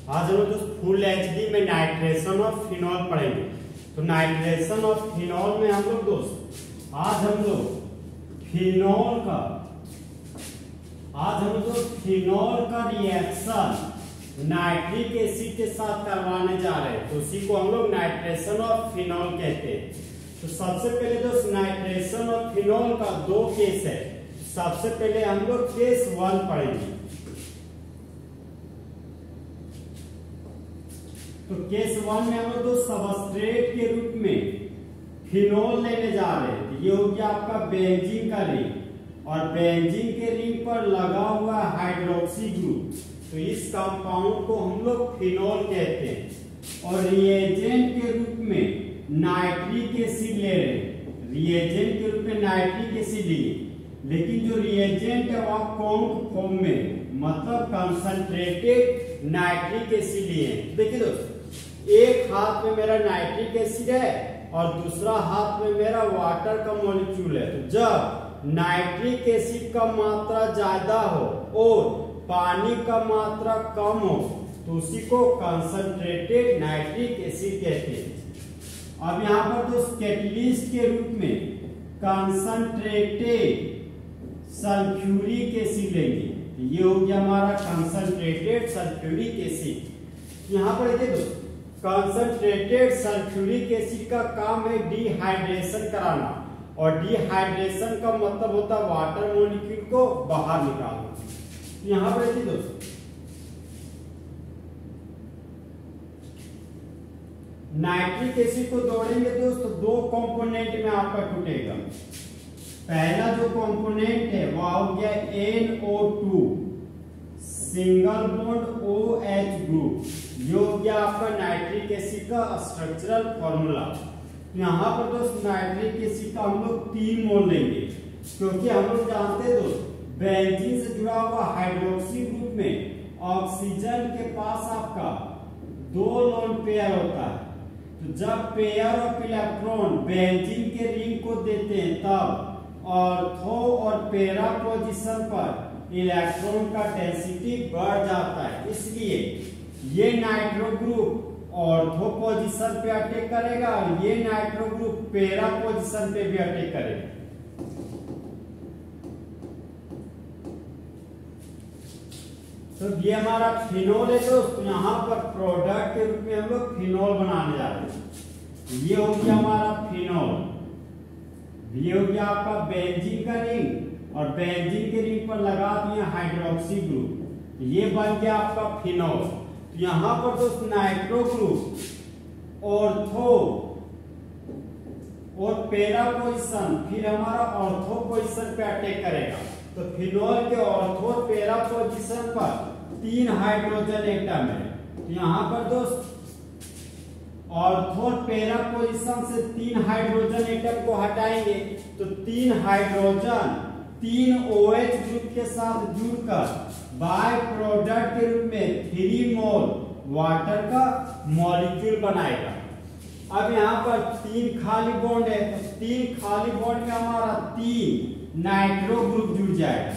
आज हम लोग दोस्त फुल एचडी में नाइट्रेशन ऑफ फिनॉल पढ़ेंगे। तो नाइट्रेशन ऑफ फिनॉल में हम लोग दोस्त आज हम लोग फिनॉल का रिएक्शन नाइट्रिक एसिड के साथ करवाने जा रहे हैं। तो उसी को हम लोग नाइट्रेशन ऑफ फिनॉल कहते हैं। तो सबसे पहले दोस्त नाइट्रेशन ऑफ फिनॉल का दो केस है। सबसे पहले हम लोग केस 1 पढ़ेंगे। तो केस 1 में हम लोग दोस्त सबस्ट्रेट के रूप में फिनॉल लेने जा रहे हैं। तो ये हो गया आपका बेंजीन का रिंग और बेंजीन के रिंग पर लगा हुआ हाइड्रोक्सी ग्रुप। तो इस कंपाउंड को हम लोग फिनॉल कहते हैं और रिएजेंट के रूप में नाइट्रिक एसिड ले रहे हैं। रिएजेंट के रूप में नाइट्रिक एसिड लिए, लेकिन जो रिएजेंट है वह कौन फॉर्म में, मतलब कंसंट्रेटेड नाइट्रिक एसिड लिए। देखिए दोस्त, एक हाथ में मेरा नाइट्रिक एसिड है और दूसरा हाथ में मेरा वाटर का मॉलिक्यूल है। तो जब नाइट्रिक एसिड का मात्रा ज्यादा हो और पानी का मात्रा कम हो तो उसी को कंसंट्रेटेड नाइट्रिक एसिड कहते हैं। अब यहाँ पर दोस्त कैटलिस्ट के रूप में कंसंट्रेटेड सल्फ्यूरिक एसिड लेंगे। ये हो गया हमारा कंसंट्रेटेड सल्फ्यूरिक एसिड। यहाँ पर देखिए दोस्त, कंसंट्रेटेड सल्फ्यूरिक एसिड का काम है डिहाइड्रेशन कराना और डिहाइड्रेशन का मतलब होता है वाटर मॉलिक्यूल को बाहर निकालना। यहाँ पर देखिए दोस्त, नाइट्रिक एसिड को जोड़ेंगे दोस्त तो दो कंपोनेंट में आपका टूटेगा। पहला जो कंपोनेंट है वह हो गया NO2 single bond OH group. ये हो गया आपका नाइट्रिक एसिड का स्ट्रक्चरल फॉर्मूला। यहाँ पर दोस्त नाइट्रिक एसिड का हम लोग 3 मोल लेंगे, क्योंकि हम लोग जानते हैं दोस्त बेंजीन से जुड़ा हुआ हाइड्रोक्सी ग्रुप में ऑक्सीजन के पास आपका 2 लोन पेयर होता है। तो जब पेयर ऑफ इलेक्ट्रॉन बेंजीन के रिंग को देते हैं तब ऑर्थो और पैरा पोजीशन पर इलेक्ट्रॉन का डेंसिटी बढ़ जाता है। इसलिए ये नाइट्रो ग्रुप ऑर्थो पोजीशन पे अटैक करेगा और ये नाइट्रो ग्रुप पैरा पोजीशन पे भी अटैक करेगा। तो ये हमारा फिनॉल है दोस्त। यहाँ पर प्रोडक्ट के रूप में हम लोग फिनॉल बनाने जा रहे हैं। ये हो गया हमारा फिनॉल। ये हो गया आपका बेंजीन का रिंग और बेंजीन के रिंग पर लगा दिया हाइड्रोक्सी ग्रुप। ये बन गया आपका फिनॉल। यहाँ पर दोस्त नाइट्रो ग्रुप ऑर्थो और पैरा पोजीशन, फिर हमारा ऑर्थो पोजीशन पे अटैक करेगा। तो फिनॉल के ऑर्थो और पैरा पोजीशन पर 3 हाइड्रोजन एटम है। तो यहाँ पर दोस्त ऑर्थो और पैरा पोजीशन से 3 हाइड्रोजन एटम को हटाएंगे तो 3 हाइड्रोजन 3 OH ग्रुप के साथ जुड़कर बाय प्रोडक्ट के रूप में 3 मोल वाटर का मॉलिक्यूल बनाएगा। अब यहाँ पर 3 खाली बॉन्ड है, तो 3 खाली बॉन्ड में हमारा 3 नाइट्रो ग्रुप जुड़ जाएगा।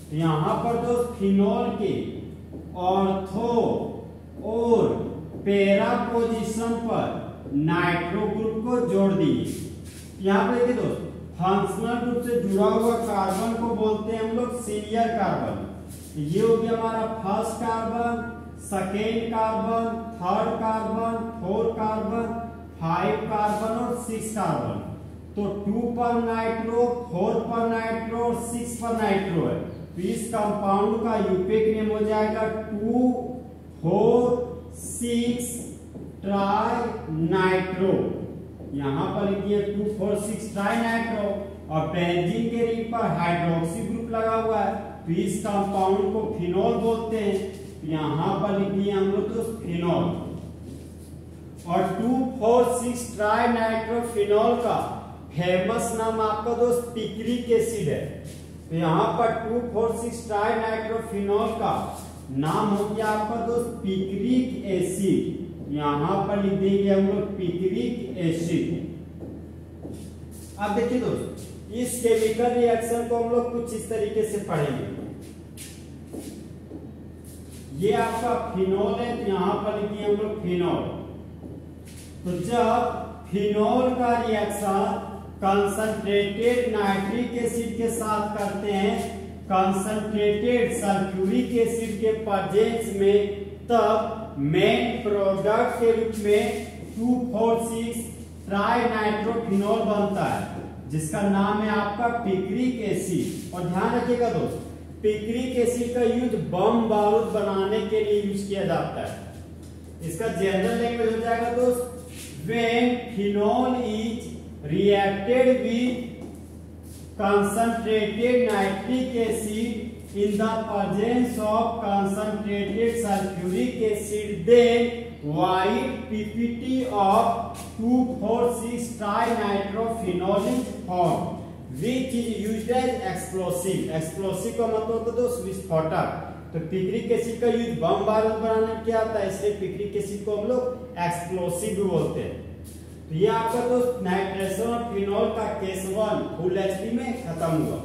तो यहाँ पर दोस्त फिनॉल के ऑर्थो और पैरा पोजीशन पर नाइट्रो ग्रुप को जोड़ दीजिए। यहाँ पर देखिए दोस्त, फंक्शनल ग्रुप से जुड़ा हुआ कार्बन को बोलते हैं हम लोग सीनियर कार्बन। ये हो गया हमारा first carbon, second carbon, third carbon, fourth carbon, 5 carbon और 6 कार्बन। तो 2 पर नाइट्रो, 4 पर नाइट्रो और 6 पर नाइट्रो है। तो इस कंपाउंड का यूपिक नेम हो जाएगा 2, 4, 6 ट्राई नाइट्रो। यहाँ पर लिखिए 2, 4, 6 ट्राई नाइट्रो और बेंजीन के रिंग पर हाइड्रोक्सी ग्रुप लगा हुआ है। तो इस कंपाउंड को फिनॉल बोलते हैं। यहाँ पर लिखिए हम लोग तो फिनॉल। और 2, 4, 6 ट्राई नाइट्रो फिनॉल का फेमस नाम आपका दोस्त पिक्रिक एसिड है। तो यहाँ पर 2, 4, 6 ट्राई नाइट्रो फिनॉल का नाम हो गया आपका दोस्त पिक्रिक एसिड। यहाँ पर लिख देंगे हम लोग पिक्रिक एसिड। अब देखिए दोस्त, इस केमिकल रिएक्शन को हम लोग कुछ इस तरीके से पढ़ेंगे। ये आपका फिनोल है, तो यहाँ पर लिखिए हम लोग फिनोल। तो जब फिनोल का रिएक्शन कंसंट्रेटेड नाइट्रिक एसिड के साथ करते हैं कंसंट्रेटेड सल्फ्यूरिक एसिड के प्रेजेंस में, तब मेन प्रोडक्ट के रूप में 2,4,6 ट्राई नाइट्रोफिनोल बनता है, जिसका नाम है आपका पिक्रिक एसिड। और ध्यान रखिएगा दोस्त, पिक्रिक एसिड का यूज बम बारूद बनाने के लिए यूज किया जाता है। इसका जनरल लैंग्वेज हो जाएगा दोस्त, when phenol is reacted with concentrated nitric acid in the presence of concentrated sulfuric acid, then white PPT of 2,4,6 trinitrophenol is formed, which is used as explosive। explosive का मतलब होता है दोस्त विस्फोटक। तो पिक्रिक एसिड का यूज बम बारूद बनाने में किया जाता है, इसलिए पिक्रिक एसिड को हम लोग एक्सप्लोसिव भी बोलते हैं। तो ये आपका दोस्त नाइट्रेशन और फिनोल का केस 1 फुल एचपी में खत्म हुआ।